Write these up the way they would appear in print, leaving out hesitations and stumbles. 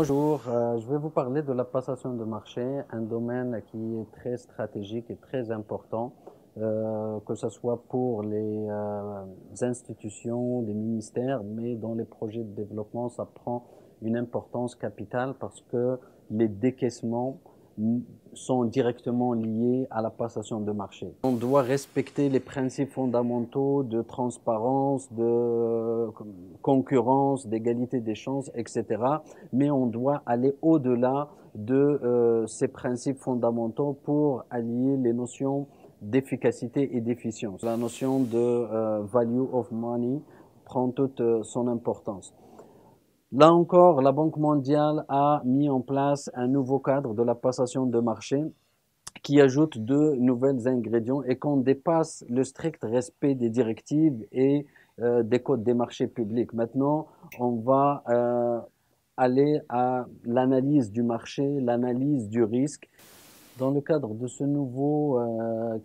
Bonjour, je vais vous parler de la passation de marché, un domaine qui est très stratégique et très important, que ce soit pour les institutions, les ministères, mais dans les projets de développement, ça prend une importance capitale parce que les décaissements sont directement liés à la passation de marché. On doit respecter les principes fondamentaux de transparence, de concurrence, d'égalité des chances, etc. Mais on doit aller au-delà de ces principes fondamentaux pour allier les notions d'efficacité et d'efficience. La notion de value of money prend toute son importance. Là encore, la Banque mondiale a mis en place un nouveau cadre de la passation de marché qui ajoute de nouvelles ingrédients et qu'on dépasse le strict respect des directives et des codes des marchés publics. Maintenant, on va aller à l'analyse du marché, l'analyse du risque. Dans le cadre de ce nouveau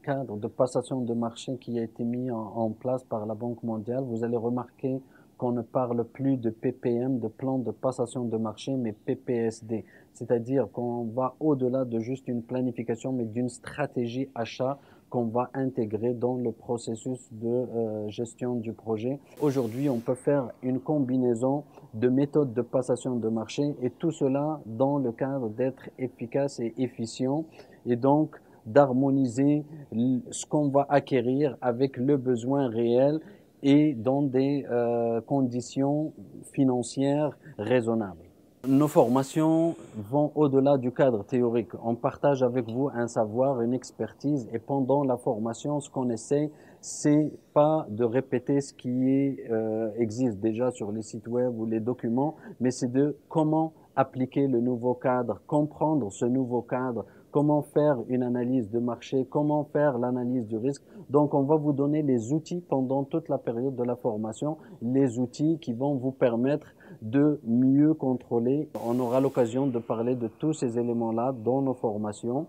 cadre de passation de marché qui a été mis en place par la Banque mondiale, vous allez remarquer qu'on ne parle plus de PPM, de plan de passation de marché, mais PPSD. C'est-à-dire qu'on va au-delà de juste une planification, mais d'une stratégie achat qu'on va intégrer dans le processus de gestion du projet. Aujourd'hui, on peut faire une combinaison de méthodes de passation de marché et tout cela dans le cadre d'être efficace et efficient et donc d'harmoniser ce qu'on va acquérir avec le besoin réel et dans des conditions financières raisonnables. Nos formations vont au-delà du cadre théorique. On partage avec vous un savoir, une expertise et pendant la formation, ce qu'on essaie, c'est pas de répéter ce qui existe déjà sur les sites web ou les documents, mais c'est de comment appliquer le nouveau cadre, comprendre ce nouveau cadre, comment faire une analyse de marché, comment faire l'analyse du risque. Donc, on va vous donner les outils pendant toute la période de la formation, les outils qui vont vous permettre de mieux contrôler. On aura l'occasion de parler de tous ces éléments-là dans nos formations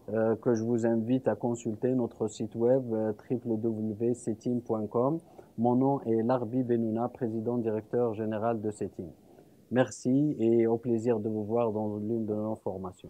que je vous invite à consulter notre site web www.cetim.com. Mon nom est Larbi Benouna, président directeur général de Cetim. Merci et au plaisir de vous voir dans l'une de nos formations.